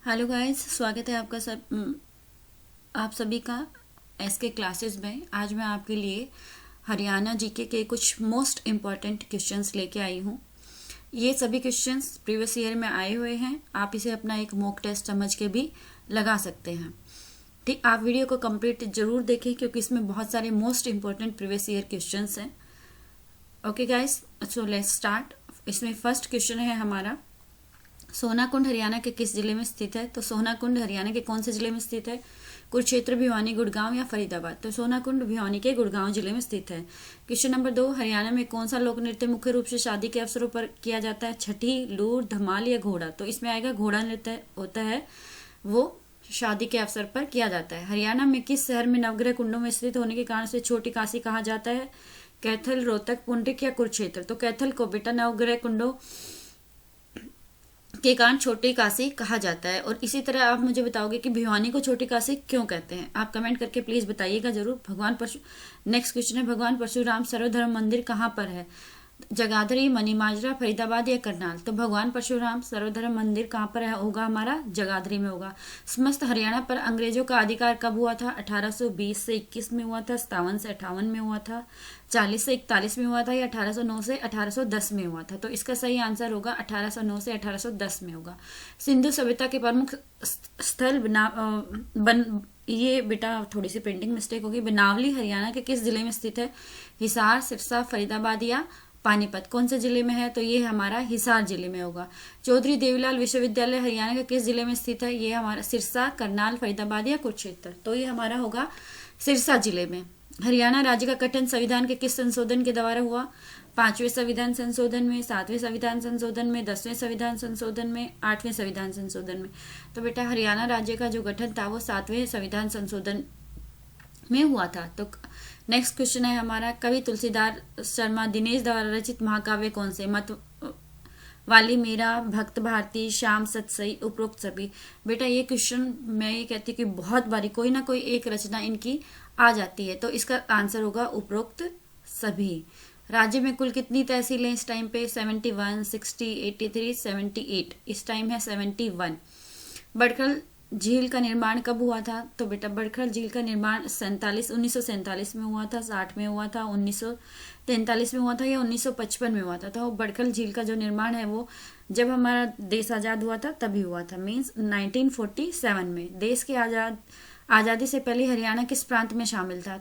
Hello guys, स्वागत है आपका आप सभी का एसके क्लासेस में। आज मैं आपके लिए हरियाणा जीके के कुछ मोस्ट इम्पॉर्टेंट क्वेश्चंस लेके आई हूँ। ये सभी क्वेश्चंस प्रीवियस ईयर में आए हुए हैं। आप इसे अपना एक मॉक टेस्ट समझ के भी लगा सकते हैं। ठीक, आप वीडियो को कंप्लीट जरूर देखें क्योंकि इसमें बहुत सारे most important previous year questions हैं। Okay guys, so let's start. इसमें फर्स्ट क्वेश्चन है हमारा, सोनाकुंड हरियाणा के किस जिले में स्थित है? तो सोनाकुंड हरियाणा के कौन से जिले में स्थित है? कुरुक्षेत्र, भिवानी, गुड़गांव या फरीदाबाद? तो सोनाकुंड भिवानी के गुड़गांव जिले में स्थित है। क्वेश्चन नंबर 2, हरियाणा में कौन सा लोक नृत्य मुख्य रूप से शादी के अवसरों पर किया जाता है? छठी, लूर, धमाल या घोड़ा? तो इसमें आएगा घोड़ा नृत्य होता है, वो शादी के अवसर पर किया जाता है। हरियाणा में किस शहर में नवग्रह कुंडों में स्थित होने के कारण से छोटी काशी कहा जाता है? कैथल, रोहतक, पुंडरिक या कुरुक्षेत्र? तो कैथल को बेटा नवग्रह कुंडों के कारण छोटी काशी कहा जाता है। और इसी तरह आप मुझे बताओगे कि भिवानी को छोटी काशी क्यों कहते हैं? आप कमेंट करके प्लीज बताइएगा जरूर। नेक्स्ट क्वेश्चन है, भगवान परशुराम सर्वधर्म मंदिर कहाँ पर है? जगाधरी, मनीमाजरा, फरीदाबाद या करनाल? तो भगवान परशुराम सर्वधर्म मंदिर कहाँ पर है? होगा हमारा जगाधरी में होगा। समस्त हरियाणा पर अंग्रेजों का अधिकार कब हुआ था? 1820 से 21 में हुआ था, 57 से 58 में हुआ था, 40 से 41 में हुआ था या 1809 से 1810 में हुआ था? तो इसका सही आंसर होगा 1809 से 1810 में होगा। सिंधु सभ्यता के प्रमुख स्थल ये बेटा थोड़ी सी प्रिंटिंग मिस्टेक होगी। बनावली हरियाणा के किस जिले में स्थित है? हिसार, सिरसा, फरीदाबाद या पानीपत? कौन से जिले में है? तो ये हमारा हिसार जिले में होगा। चौधरी देवीलाल विश्वविद्यालय हरियाणा के किस जिले में स्थित है? ये हमारा सिरसा, करनाल, फरीदाबाद या कुरुक्षेत्र? तो ये हमारा होगा सिरसा जिले में। हरियाणा राज्य का गठन संविधान के किस संशोधन के द्वारा हुआ? 5वें संविधान संशोधन में, 7वें संविधान संशोधन में, 10वें संविधान संशोधन में, 8वें संविधान संशोधन में? तो बेटा हरियाणा राज्य का जो गठन था वो 7वें संविधान संशोधन में हुआ था। तो नेक्स्ट क्वेश्चन है हमारा, कवि तुलसीदास शर्मा दिनेश द्वारा रचित महाकाव्य कौन से? मत वाली, मीरा, भक्त भारती, श्याम सतसई, उपरोक्त सभी? बेटा ये क्वेश्चन मैं ये कहती हूँ कि बहुत बारी कोई ना कोई एक रचना इनकी आ जाती है, तो इसका आंसर होगा उपरोक्त सभी। राज्य में कुल कितनी तहसीलें इस टाइम पे? 71, 60, 83, 78। इस टाइम है 71। बड़खल झील का निर्माण कब हुआ था? तो बेटा बड़खल झील का निर्माण 1947 में हुआ था, 60 में हुआ था, 1943 में हुआ था या 1955 में हुआ था? तो बड़खल झील का जो निर्माण है वो जब हमारा देश आजाद हुआ था तभी हुआ था, मीन्स 1947 में। देश के आजादी से पहले हरियाणा किस प्रांत में शामिल था?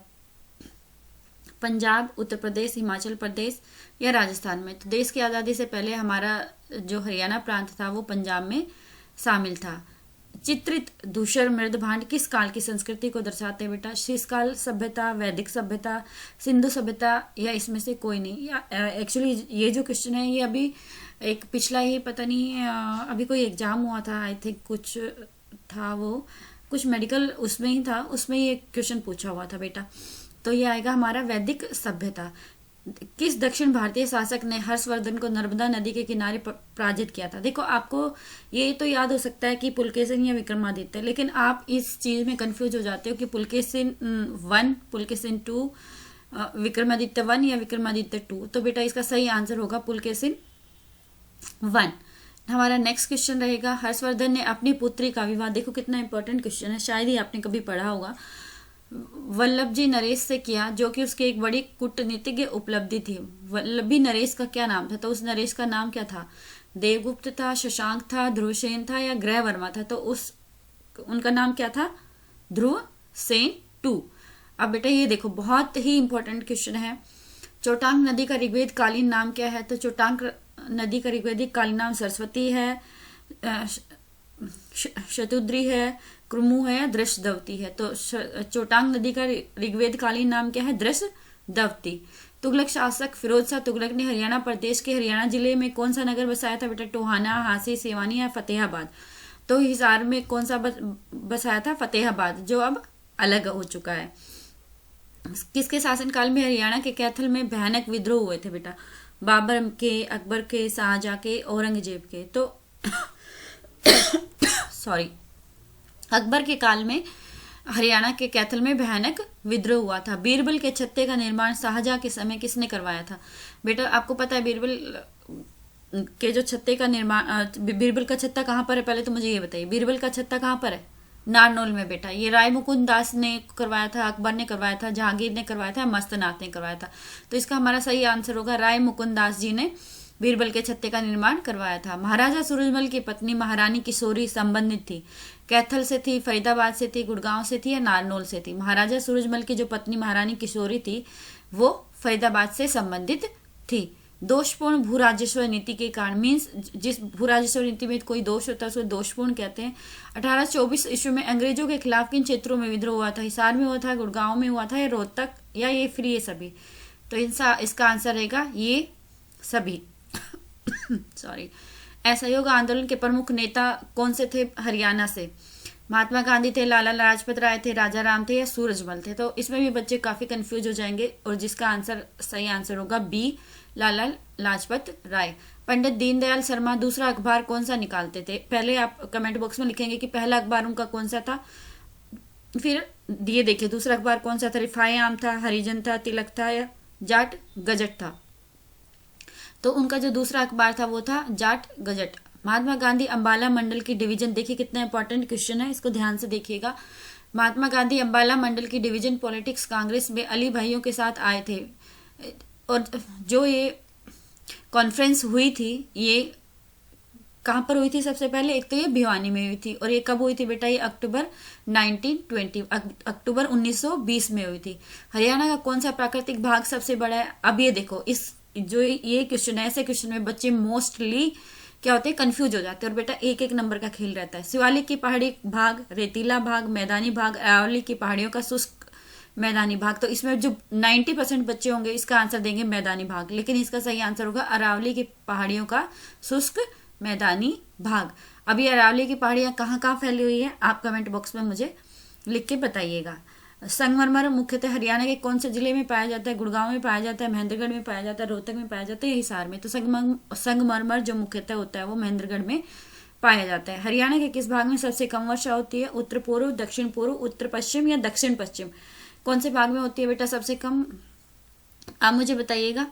पंजाब, उत्तर प्रदेश, हिमाचल प्रदेश या राजस्थान में? तो देश की आजादी से पहले हमारा जो हरियाणा प्रांत था वो पंजाब में शामिल था। चित्रित धूसर मृद भांड किस काल की संस्कृति को दर्शाते हैं बेटा? शीतकाल सभ्यता, वैदिक सभ्यता, सिंधु सभ्यता या इसमें से कोई नहीं? एक्चुअली ये जो क्वेश्चन है ये अभी एक पिछला ही पता नहीं अभी कोई एग्जाम हुआ था, आई थिंक कुछ था, वो कुछ मेडिकल उसमें ही था, उसमें ये क्वेश्चन पूछा हुआ था बेटा। तो ये आएगा हमारा वैदिक सभ्यता। किस दक्षिण भारतीय शासक ने हर्षवर्धन को नर्मदा नदी के किनारे पराजित किया था? देखो आपको ये तो याद हो सकता है कि पुलकेशिन या विक्रमादित्य, लेकिन आप इस चीज में कंफ्यूज हो जाते हो कि पुलकेशिन 1, पुलकेशिन 2, विक्रमादित्य 1 या विक्रमादित्य 2। तो बेटा इसका सही आंसर होगा पुलकेशिन 1। हमारा नेक्स्ट क्वेश्चन रहेगा, हर्षवर्धन ने अपनी पुत्री का विवाह, देखो कितना इंपॉर्टेंट क्वेश्चन है, शायद ही आपने कभी पढ़ा होगा, वल्लभ जी नरेश से किया, जो कि उसकी एक बड़ी कूटनीतिज्ञ उपलब्धि थी। वल्लभी नरेश का क्या नाम था? तो उस नरेश का नाम क्या था? देवगुप्त था, शशांक था, ध्रुवसेन था या ग्रह वर्मा था? तो उनका नाम क्या था? ध्रुवसेन 2। अब बेटा ये देखो बहुत ही इंपॉर्टेंट क्वेश्चन है, चोटांग नदी का ऋग्वेद कालीन नाम क्या है? तो चोटांग नदी का ऋग्वेदिक कालीन नाम सरस्वती है, शतुद्री है, क्रुमु है या दृशदवती है? तो चोटांग नदी का ऋग्वेद कालीन नाम क्या है? दृशदवती। तुगलक शासक फिरोज शाह तुगलक ने हरियाणा प्रदेश के हरियाणा जिले में कौन सा नगर बसाया था बेटा? टोहाना, हांसी, सिवानी या फतेहाबाद? तो हिसार में कौन सा बसाया था? फतेहाबाद, जो अब अलग हो चुका है। किसके शासनकाल में हरियाणा के कैथल में भयानक विद्रोह हुए थे बेटा? बाबर के, अकबर के, शाहजहां के, औरंगजेब के? तो सॉरी, अकबर के काल में हरियाणा के कैथल में भयानक विद्रोह हुआ था। बीरबल के छत्ते का निर्माण शाहजहां के समय किसने करवाया था? बेटा आपको पता है बीरबल के जो छत्ते का निर्माण, बीरबल का छत्ता कहाँ पर है, पहले तो मुझे ये बताइए, बीरबल का छत्ता कहाँ पर है? नारनौल में बेटा। ये राय मुकुंद दास ने करवाया था, अकबर ने करवाया था, जहांगीर ने करवाया था, मस्तनाथ ने करवाया था। तो इसका हमारा सही आंसर होगा राय मुकुंद दास जी ने बीरबल के छत्ते का निर्माण करवाया था। महाराजा सूरजमल की पत्नी महारानी किशोरी संबंधित थी, कैथल से थी, फरीदाबाद से थी, गुड़गांव से थी या नारनौल से थी? महाराजा सूरजमल की जो पत्नी महारानी किशोरी थी वो फरीदाबाद से संबंधित थी। दोषपूर्ण भू राजस्व नीति के कारण, मीन्स जिस भू राजस्व नीति में कोई दोष होता है उसको दोषपूर्ण कहते हैं। 1824 ईस्वी में अंग्रेजों के खिलाफ किन क्षेत्रों में विद्रोह हुआ था? हिसार में हुआ था, गुड़गांव में हुआ था, या रोहतक, या ये फिर ये सभी? तो इसका आंसर रहेगा ये सभी। सॉरी। असहयोग आंदोलन के प्रमुख नेता कौन से थे हरियाणा से? महात्मा गांधी थे, लाला लाजपत राय थे, राजा राम थे, या सूरजमल थे? तो इसमें भी बच्चे काफी कंफ्यूज हो जाएंगे और जिसका आंसर सही आंसर होगा बी, लाला लाजपत राय। पंडित दीनदयाल शर्मा दूसरा अखबार कौन सा निकालते थे? पहले आप कमेंट बॉक्स में लिखेंगे कि पहला अखबार उनका कौन सा था, फिर ये देखिए दूसरा अखबार कौन सा था। रिफाई आम था, हरिजन था, तिलक था, या जाट गजट था? तो उनका जो दूसरा अखबार था वो था जाट गजट। महात्मा गांधी अंबाला मंडल की डिवीजन, देखिए कितना इंपॉर्टेंट क्वेश्चन है, इसको ध्यान से देखिएगा। महात्मा गांधी अंबाला मंडल की डिवीजन पॉलिटिक्स कांग्रेस में अली भाइयों के साथ आए थे, और जो ये कॉन्फ्रेंस हुई थी ये कहाँ पर हुई थी? सबसे पहले एक तो ये भिवानी में हुई थी, और ये कब हुई थी बेटा? ये अक्टूबर 1920 में हुई थी। हरियाणा का कौन सा प्राकृतिक भाग सबसे बड़ा है? अब ये देखो, इस जो ये क्वेश्चन है, ऐसे क्वेश्चन में बच्चे मोस्टली क्या होते हैं, कंफ्यूज हो जाते हैं, और बेटा एक एक नंबर का खेल रहता है। शिवालिक की पहाड़ी भाग, रेतीला भाग, मैदानी भाग, अरावली की पहाड़ियों का शुष्क मैदानी भाग। तो इसमें जो 90% बच्चे होंगे इसका आंसर देंगे मैदानी भाग, लेकिन इसका सही आंसर होगा अरावली की पहाड़ियों का शुष्क मैदानी भाग। अभी अरावली की पहाड़ियां कहाँ कहाँ फैली हुई है आप कमेंट बॉक्स में मुझे लिख के बताइएगा। संगमरमर मुख्यतः हरियाणा के कौन से जिले में पाया जाता है? गुड़गांव में पाया जाता है, महेंद्रगढ़ में पाया जाता है, रोहतक में पाया जाता है, या हिसार में? तो संगमरमर जो मुख्यतः होता है वो महेंद्रगढ़ में पाया जाता है। हरियाणा के किस भाग में सबसे कम वर्षा होती है? उत्तर पूर्व, दक्षिण पूर्व, उत्तर पश्चिम, या दक्षिण पश्चिम? कौन से भाग में होती है बेटा सबसे कम? आप मुझे बताइएगा,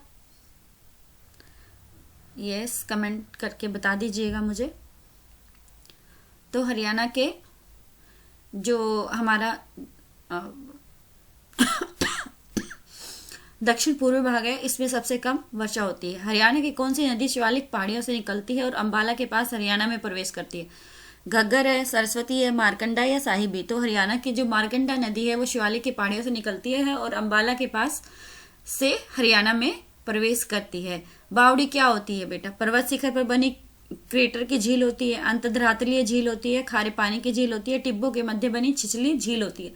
यस कमेंट करके बता दीजिएगा मुझे। तो हरियाणा के जो हमारा दक्षिण पूर्वी भाग है इसमें सबसे कम वर्षा होती है। हरियाणा की कौन सी नदी शिवालिक पहाड़ियों से निकलती है और अंबाला के पास हरियाणा में प्रवेश करती है? घग्गर है, सरस्वती है, मारकंडा, या साहिबी? तो हरियाणा की जो मारकंडा नदी है वो शिवालिक की पहाड़ियों से निकलती है और अंबाला के पास से हरियाणा में प्रवेश करती है। बावड़ी क्या होती है बेटा? पर्वत शिखर पर बनी क्रेटर की झील होती है, अंतर्धरातलीय झील होती है, खारे पानी की झील होती है, टिब्बों के मध्य बनी छिछली झील होती है।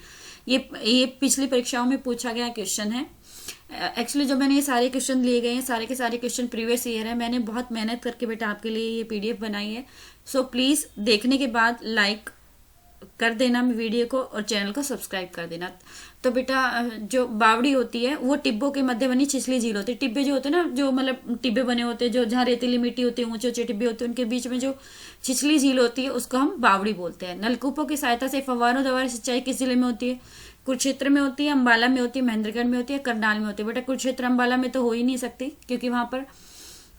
ये पिछली परीक्षाओं में पूछा गया क्वेश्चन है। एक्चुअली जो मैंने ये सारे क्वेश्चन लिए गए हैं सारे के सारे क्वेश्चन प्रीवियस ईयर है। मैंने बहुत मेहनत करके बेटा आपके लिए ये पीडीएफ बनाई है। सो प्लीज देखने के बाद लाइक कर देना वीडियो को और चैनल को सब्सक्राइब कर देना। तो बेटा जो बावड़ी होती है वो टिब्बों के मध्य बनी छिछली झील होती है। टिब्बे जो होते हैं ना, जो मतलब टिब्बे बने होते हैं, जो जहाँ रेतीली मिट्टी होती है, ऊंचे ऊंचे टिब्बे होते हैं, उनके बीच में जो छिछली झील होती है उसको हम बावड़ी बोलते हैं। नलकूपों की सहायता से फव्वारों द्वारा सिंचाई किस जिले में होती है? कुरुक्षेत्र में होती है, अंबाला में होती है, महेंद्रगढ़ में होती है, करनाल में होती है। बेटा कुरुक्षेत्र अंबाला में तो हो ही नहीं सकती, क्योंकि वहां पर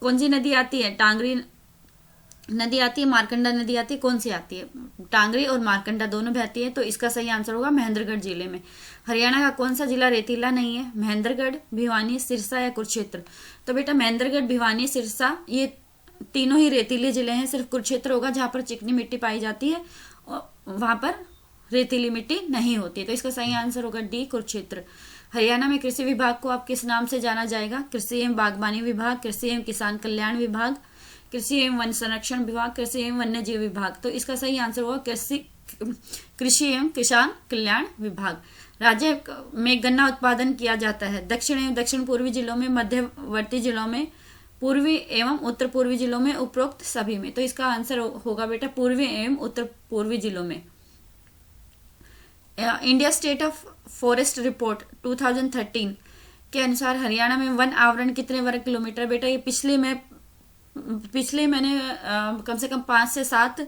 कौन सी नदी आती है? टांगरी नदी आती है, मारकंडा नदी आती है। कौन सी आती है? टांगरी और मारकंडा दोनों बहती है। तो इसका सही आंसर होगा महेंद्रगढ़ जिले में। हरियाणा का कौन सा जिला रेतीला नहीं है? महेंद्रगढ़, भिवानी, सिरसा, या कुरुक्षेत्र? तो बेटा महेंद्रगढ़, भिवानी, सिरसा ये तीनों ही रेतीले जिले हैं। सिर्फ कुरुक्षेत्र होगा जहां पर चिकनी मिट्टी पाई जाती है और वहां पर रेतीली मिट्टी नहीं होती। तो इसका सही आंसर होगा डी, कुरुक्षेत्र। हरियाणा में कृषि विभाग को आप किस नाम से जाना जाएगा? कृषि एवं बागवानी विभाग, कृषि एवं किसान कल्याण विभाग, कृषि एवं वन संरक्षण विभाग, कृषि एवं वन्य जीव विभाग। तो इसका सही आंसर होगा कृषि एवं किसान कल्याण विभाग। राज्य में गन्ना उत्पादन किया जाता है दक्षिण एवं दक्षिण पूर्वी जिलों में, मध्यवर्ती जिलों में, पूर्वी एवं उत्तर पूर्वी जिलों में, उपरोक्त सभी में। तो इसका आंसर होगा बेटा पूर्वी एवं उत्तर पूर्वी जिलों में। India state of forest report 2013 के अनुसार हरियाणा में वन आवरण कितने वर्ग किलोमीटर? बेटा ये पिछले मैंने कम से कम 5 से 7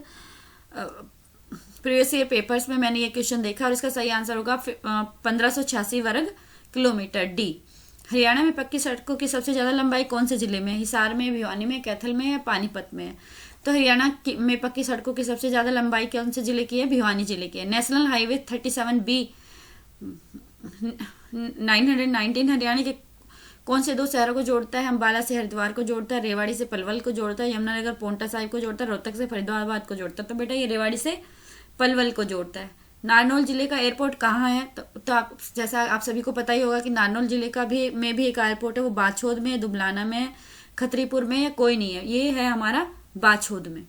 प्रीवियस ईयर पेपर्स में मैंने ये क्वेश्चन देखा और इसका सही आंसर होगा 1586 वर्ग किलोमीटर, डी। हरियाणा में पक्की सड़कों की सबसे ज्यादा लंबाई कौन से जिले में है? हिसार में, भिवानी में, कैथल में या पानीपत में है? तो हरियाणा में पक्की सड़कों की सबसे ज्यादा लंबाई कौन से जिले की है? भिवानी जिले की है। नेशनल हाईवे 37B 919 हरियाणा के कौन से दो शहरों को जोड़ता है? अंबाला से हरिद्वार को जोड़ता है, रेवाड़ी से पलवल को जोड़ता है, यमुनानगर पोंटा साहिब को जोड़ता है, रोहतक से फरीदाबाद को जोड़ता है। तो बेटा ये रेवाड़ी से पलवल को जोड़ता है। नारनौल जिले का एयरपोर्ट कहाँ है? तो आप जैसा आप सभी को पता ही होगा कि नारनौल जिले का भी में भी एक एयरपोर्ट है, वो बाछोद में है, दुबलाना में है, खत्रीपुर में, या कोई नहीं है, ये है हमारा बाछोद में।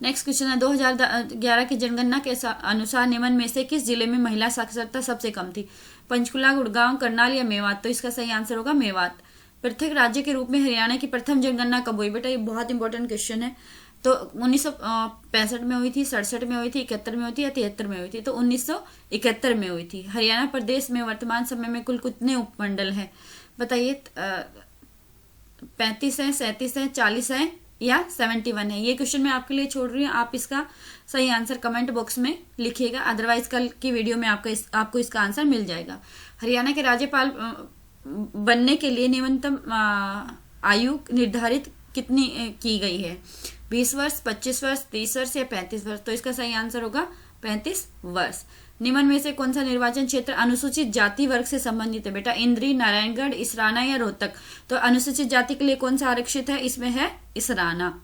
नेक्स्ट क्वेश्चन है 2011 की जनगणना के अनुसार निम्न में से किस जिले में महिला साक्षरता सबसे कम थी? पंचकुला, गुड़गांव, करनाल या मेवात? तो इसका सही आंसर होगा मेवात। पृथक राज्य के रूप में हरियाणा की प्रथम जनगणना कब हुई? बेटा ये बहुत इंपॉर्टेंट क्वेश्चन है। तो 1965 में हुई थी, 67 में हुई थी, 71 में हुई थी या 73 में हुई थी? तो 1971 में हुई थी। हरियाणा प्रदेश में वर्तमान समय में कुल कितने उपमंडल हैं? बताइए। 35 है, 37 है, 40 है या 71 है? ये क्वेश्चन मैं आपके लिए छोड़ रही हूँ, आप इसका सही आंसर कमेंट बॉक्स में लिखिएगा, अदरवाइज कल की वीडियो में आपको इसका आंसर मिल जाएगा। हरियाणा के राज्यपाल बनने के लिए न्यूनतम आयु निर्धारित कितनी की गई है? 20 वर्ष, 25 वर्ष, 30 वर्ष या 35 वर्ष? तो इसका सही आंसर होगा 35 वर्ष। निम्न में से कौन सा निर्वाचन क्षेत्र अनुसूचित जाति वर्ग से संबंधित है? बेटा इंद्री, नारायणगढ़, इसराना या रोहतक? तो अनुसूचित जाति के लिए कौन सा आरक्षित है? इसमें है इसराना।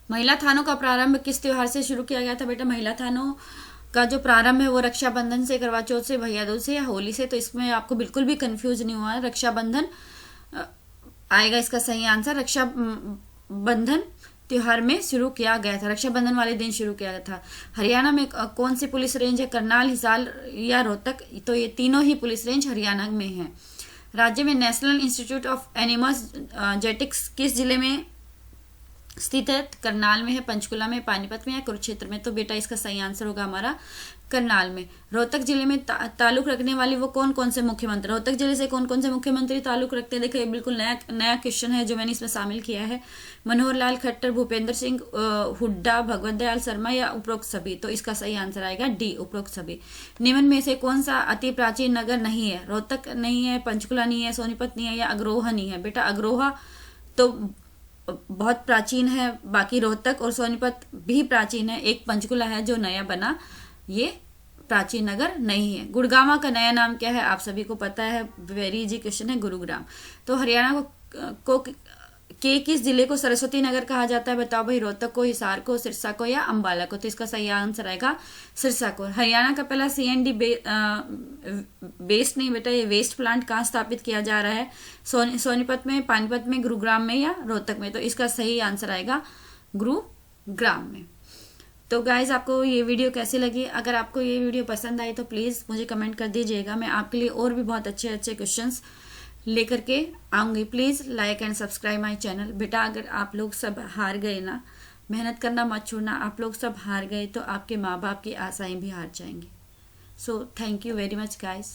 महिला थानों का प्रारंभ किस त्योहार से शुरू किया गया था? बेटा महिला थानों का जो प्रारंभ है वो रक्षाबंधन से, करवा चौथ से, भैया दूज से या होली से? तो इसमें आपको बिल्कुल भी कंफ्यूज नहीं हुआ है, रक्षाबंधन आएगा इसका सही आंसर। रक्षाबंधन त्योहार में शुरू किया गया था, रक्षाबंधन वाले दिन शुरू किया गया था। हरियाणा में कौन सी पुलिस रेंज है? करनाल, हिसार या रोहतक? तो ये तीनों ही पुलिस रेंज हरियाणा में है। राज्य में नेशनल इंस्टीट्यूट ऑफ एनिमल्स जेटिक्स किस जिले में स्थित है? करनाल में है, पंचकुला में, पानीपत में या कुरुक्षेत्र में? तो बेटा इसका सही आंसर होगा हमारा करनाल में। रोहतक जिले में ताल्लुक रखने वाले वो कौन कौन से मुख्यमंत्री? रोहतक जिले से कौन कौन से मुख्यमंत्री ताल्लुक रखते हैं? देखो ये बिल्कुल नया क्वेश्चन है जो मैंने इसमें शामिल किया है। मनोहर लाल खट्टर, भूपेंद्र सिंह हुड्डा, भगवत दयाल शर्मा या उपरोक्त सभी? तो इसका सही आंसर आएगा डी, उपरोक्त सभी। निम्न में से कौन सा अति प्राचीन नगर नहीं है? रोहतक नहीं है, पंचकुला नहीं है, सोनीपत नहीं है या अग्रोहा नहीं है? बेटा अग्रोहा तो बहुत प्राचीन है, बाकी रोहतक और सोनीपत भी प्राचीन है, एक पंचकुला है जो नया बना, ये प्राचीन नगर नहीं है। गुड़गांव का नया नाम क्या है? आप सभी को पता है, वेरी इजी क्वेश्चन है, गुरुग्राम। तो हरियाणा को किस जिले को सरस्वती नगर कहा जाता है? बताओ भाई, रोहतक को, हिसार को, सिरसा को या अंबाला को? तो इसका सही आंसर आएगा सिरसा को। हरियाणा का पहला CND बेस्ट नहीं बेटा, ये वेस्ट प्लांट कहाँ स्थापित किया जा रहा है? सोनीपत में, पानीपत में, गुरुग्राम में या रोहतक में? तो इसका सही आंसर आएगा गुरुग्राम में। तो गाइज आपको ये वीडियो कैसी लगी? अगर आपको ये वीडियो पसंद आई तो प्लीज़ मुझे कमेंट कर दीजिएगा, मैं आपके लिए और भी बहुत अच्छे अच्छे क्वेश्चंस लेकर के आऊँगी। Please like and subscribe my channel. बेटा अगर आप लोग सब हार गए ना, मेहनत करना मत छोड़ना, आप लोग सब हार गए तो आपके माँ बाप की आशाएं भी हार जाएंगी। So thank you very much guys.